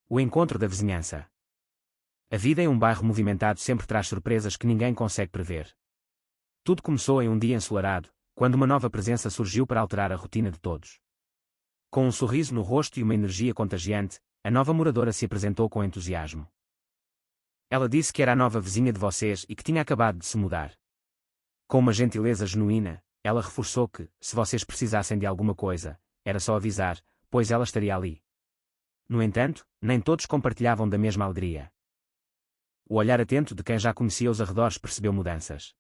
O encontro da vizinhança. A vida em um bairro movimentado sempre traz surpresas que ninguém consegue prever. Tudo começou em um dia ensolarado, quando uma nova presença surgiu para alterar a rotina de todos. Com um sorriso no rosto e uma energia contagiante, a nova moradora se apresentou com entusiasmo. Ela disse que era a nova vizinha de vocês e que tinha acabado de se mudar. Com uma gentileza genuína, ela reforçou que, se vocês precisassem de alguma coisa, era só avisar, pois ela estaria ali. No entanto, nem todos compartilhavam da mesma alegria. O olhar atento de quem já conhecia os arredores percebeu mudanças.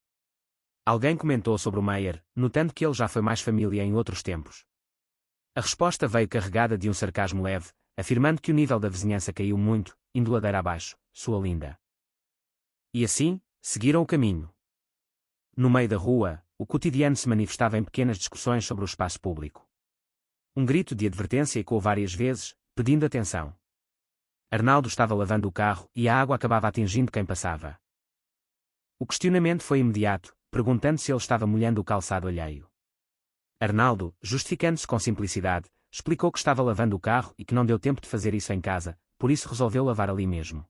Alguém comentou sobre o Meyer, notando que ele já foi mais família em outros tempos. A resposta veio carregada de um sarcasmo leve, afirmando que o nível da vizinhança caiu muito, indo ladeira abaixo, sua linda. E assim, seguiram o caminho. No meio da rua, o cotidiano se manifestava em pequenas discussões sobre o espaço público. Um grito de advertência ecoou várias vezes, pedindo atenção. Arnaldo estava lavando o carro e a água acabava atingindo quem passava. O questionamento foi imediato, perguntando se ele estava molhando o calçado alheio. Arnaldo, justificando-se com simplicidade, explicou que estava lavando o carro e que não deu tempo de fazer isso em casa, por isso resolveu lavar ali mesmo.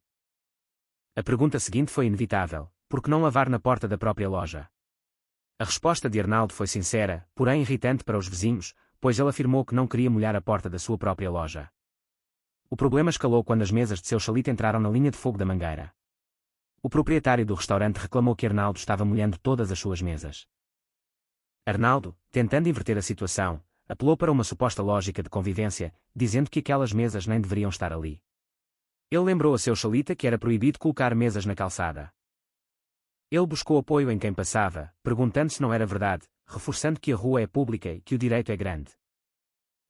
A pergunta seguinte foi inevitável: por que não lavar na porta da própria loja? A resposta de Arnaldo foi sincera, porém irritante para os vizinhos, pois ele afirmou que não queria molhar a porta da sua própria loja. O problema escalou quando as mesas de seu chalite entraram na linha de fogo da mangueira. O proprietário do restaurante reclamou que Arnaldo estava molhando todas as suas mesas. Arnaldo, tentando inverter a situação, apelou para uma suposta lógica de convivência, dizendo que aquelas mesas nem deveriam estar ali. Ele lembrou a seu chalita que era proibido colocar mesas na calçada. Ele buscou apoio em quem passava, perguntando se não era verdade, reforçando que a rua é pública e que o direito é grande.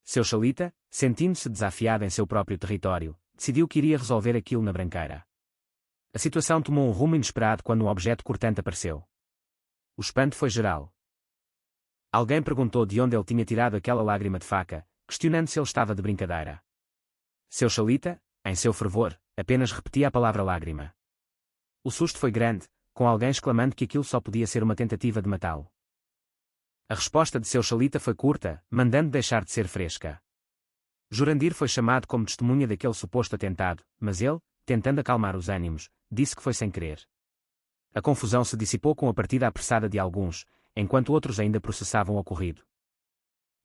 Seu chalita, sentindo-se desafiado em seu próprio território, decidiu que iria resolver aquilo na branqueira. A situação tomou um rumo inesperado quando um objeto cortante apareceu. O espanto foi geral. Alguém perguntou de onde ele tinha tirado aquela lágrima de faca, questionando se ele estava de brincadeira. Seu chalita, em seu fervor, apenas repetia a palavra lágrima. O susto foi grande, com alguém exclamando que aquilo só podia ser uma tentativa de matá-lo. A resposta de seu chalita foi curta, mandando deixar de ser fresca. Jurandir foi chamado como testemunha daquele suposto atentado, mas ele, tentando acalmar os ânimos, disse que foi sem querer. A confusão se dissipou com a partida apressada de alguns, enquanto outros ainda processavam o ocorrido.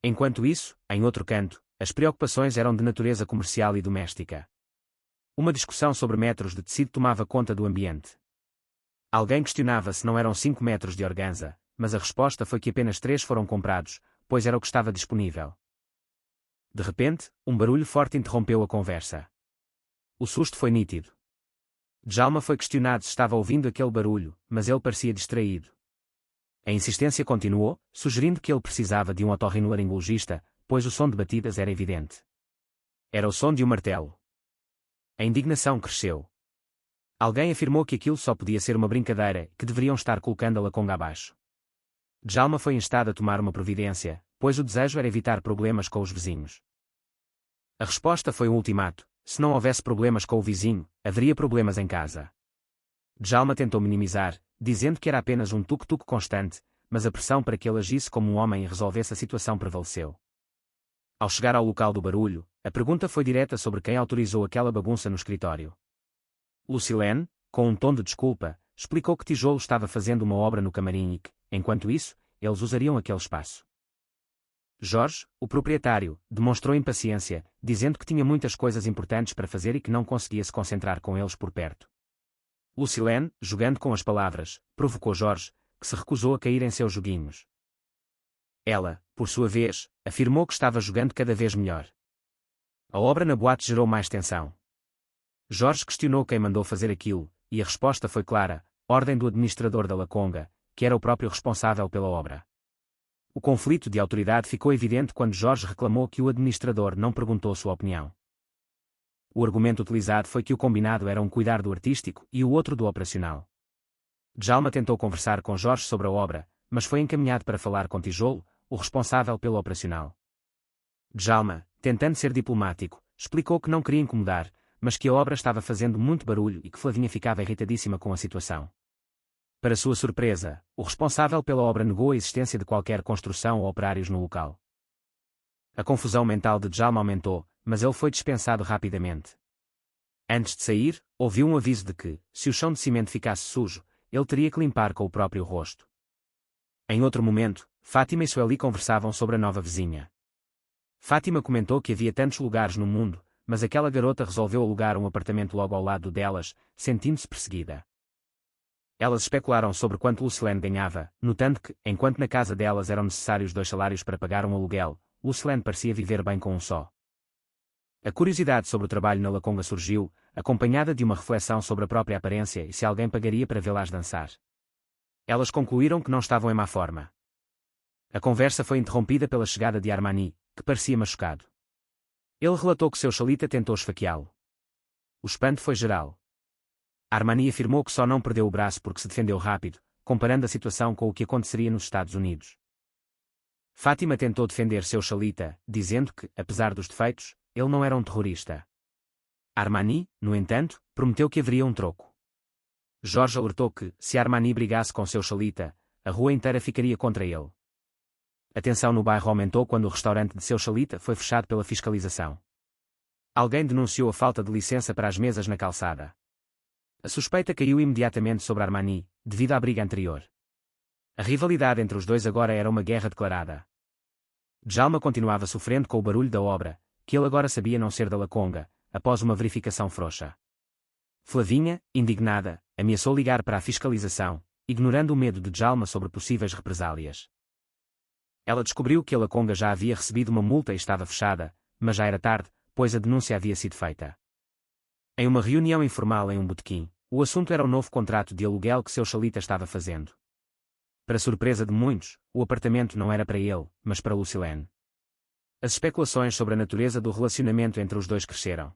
Enquanto isso, em outro canto, as preocupações eram de natureza comercial e doméstica. Uma discussão sobre metros de tecido tomava conta do ambiente. Alguém questionava se não eram 5 metros de organza, mas a resposta foi que apenas 3 foram comprados, pois era o que estava disponível. De repente, um barulho forte interrompeu a conversa. O susto foi nítido. Djalma foi questionado se estava ouvindo aquele barulho, mas ele parecia distraído. A insistência continuou, sugerindo que ele precisava de um otorrinolaringologista, pois o som de batidas era evidente. Era o som de um martelo. A indignação cresceu. Alguém afirmou que aquilo só podia ser uma brincadeira e que deveriam estar colocando a laconga abaixo. Djalma foi instado a tomar uma providência, pois o desejo era evitar problemas com os vizinhos. A resposta foi um ultimato: se não houvesse problemas com o vizinho, haveria problemas em casa. Djalma tentou minimizar, dizendo que era apenas um tuk-tuk constante, mas a pressão para que ele agisse como um homem e resolvesse a situação prevaleceu. Ao chegar ao local do barulho, a pergunta foi direta sobre quem autorizou aquela bagunça no escritório. Lucilene, com um tom de desculpa, explicou que Tijolo estava fazendo uma obra no camarim e que, enquanto isso, eles usariam aquele espaço. Jorge, o proprietário, demonstrou impaciência, dizendo que tinha muitas coisas importantes para fazer e que não conseguia se concentrar com eles por perto. Lucilene, jogando com as palavras, provocou Jorge, que se recusou a cair em seus joguinhos. Ela, por sua vez, afirmou que estava jogando cada vez melhor. A obra na boate gerou mais tensão. Jorge questionou quem mandou fazer aquilo, e a resposta foi clara: ordem do administrador da Laconga, que era o próprio responsável pela obra. O conflito de autoridade ficou evidente quando Jorge reclamou que o administrador não perguntou sua opinião. O argumento utilizado foi que o combinado era um cuidar do artístico e o outro do operacional. Djalma tentou conversar com Jorge sobre a obra, mas foi encaminhado para falar com Tijolo, o responsável pelo operacional. Djalma, tentando ser diplomático, explicou que não queria incomodar, mas que a obra estava fazendo muito barulho e que Flavinha ficava irritadíssima com a situação. Para sua surpresa, o responsável pela obra negou a existência de qualquer construção ou operários no local. A confusão mental de Djalma aumentou, mas ele foi dispensado rapidamente. Antes de sair, ouviu um aviso de que, se o chão de cimento ficasse sujo, ele teria que limpar com o próprio rosto. Em outro momento, Fátima e Sueli conversavam sobre a nova vizinha. Fátima comentou que havia tantos lugares no mundo, mas aquela garota resolveu alugar um apartamento logo ao lado delas, sentindo-se perseguida. Elas especularam sobre quanto Lucilene ganhava, notando que, enquanto na casa delas eram necessários 2 salários para pagar um aluguel, Lucilene parecia viver bem com um só. A curiosidade sobre o trabalho na Laconga surgiu, acompanhada de uma reflexão sobre a própria aparência e se alguém pagaria para vê-las dançar. Elas concluíram que não estavam em má forma. A conversa foi interrompida pela chegada de Armani, que parecia machucado. Ele relatou que seu xalita tentou esfaqueá-lo. O espanto foi geral. Armani afirmou que só não perdeu o braço porque se defendeu rápido, comparando a situação com o que aconteceria nos Estados Unidos. Fátima tentou defender seu xalita, dizendo que, apesar dos defeitos, ele não era um terrorista. Armani, no entanto, prometeu que haveria um troco. Jorge alertou que, se Armani brigasse com seu xalita, a rua inteira ficaria contra ele. A tensão no bairro aumentou quando o restaurante de seu xalita foi fechado pela fiscalização. Alguém denunciou a falta de licença para as mesas na calçada. A suspeita caiu imediatamente sobre Armani, devido à briga anterior. A rivalidade entre os dois agora era uma guerra declarada. Djalma continuava sofrendo com o barulho da obra, que ele agora sabia não ser da Laconga, após uma verificação frouxa. Flavinha, indignada, ameaçou ligar para a fiscalização, ignorando o medo de Djalma sobre possíveis represálias. Ela descobriu que a Laconga já havia recebido uma multa e estava fechada, mas já era tarde, pois a denúncia havia sido feita. Em uma reunião informal em um botequim, o assunto era o novo contrato de aluguel que seu xalita estava fazendo. Para surpresa de muitos, o apartamento não era para ele, mas para Lucilene. As especulações sobre a natureza do relacionamento entre os dois cresceram.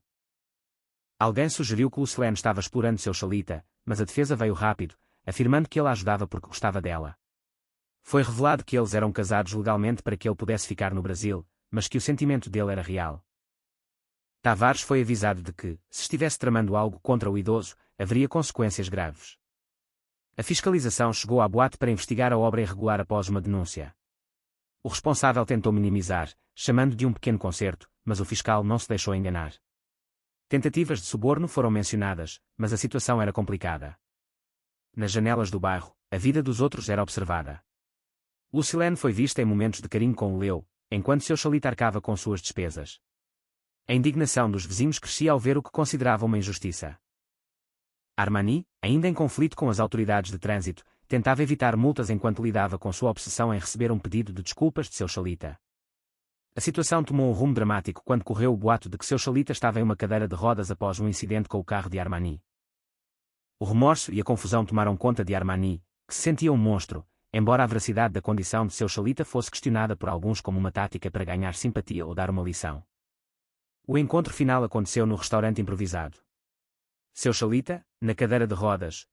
Alguém sugeriu que Lucilene estava explorando seu xalita, mas a defesa veio rápido, afirmando que ele a ajudava porque gostava dela. Foi revelado que eles eram casados legalmente para que ele pudesse ficar no Brasil, mas que o sentimento dele era real. Tavares foi avisado de que, se estivesse tramando algo contra o idoso, haveria consequências graves. A fiscalização chegou à boate para investigar a obra irregular após uma denúncia. O responsável tentou minimizar, chamando de um pequeno concerto, mas o fiscal não se deixou enganar. Tentativas de suborno foram mencionadas, mas a situação era complicada. Nas janelas do bairro, a vida dos outros era observada. Lucilene foi vista em momentos de carinho com o Leo, enquanto seu xalita arcava com suas despesas. A indignação dos vizinhos crescia ao ver o que consideravam uma injustiça. Armani, ainda em conflito com as autoridades de trânsito, tentava evitar multas enquanto lidava com sua obsessão em receber um pedido de desculpas de seu xalita. A situação tomou um rumo dramático quando correu o boato de que seu xalita estava em uma cadeira de rodas após um incidente com o carro de Armani. O remorso e a confusão tomaram conta de Armani, que se sentia um monstro, embora a veracidade da condição de seu xalita fosse questionada por alguns como uma tática para ganhar simpatia ou dar uma lição. O encontro final aconteceu no restaurante improvisado. Seu xalita, na cadeira de rodas,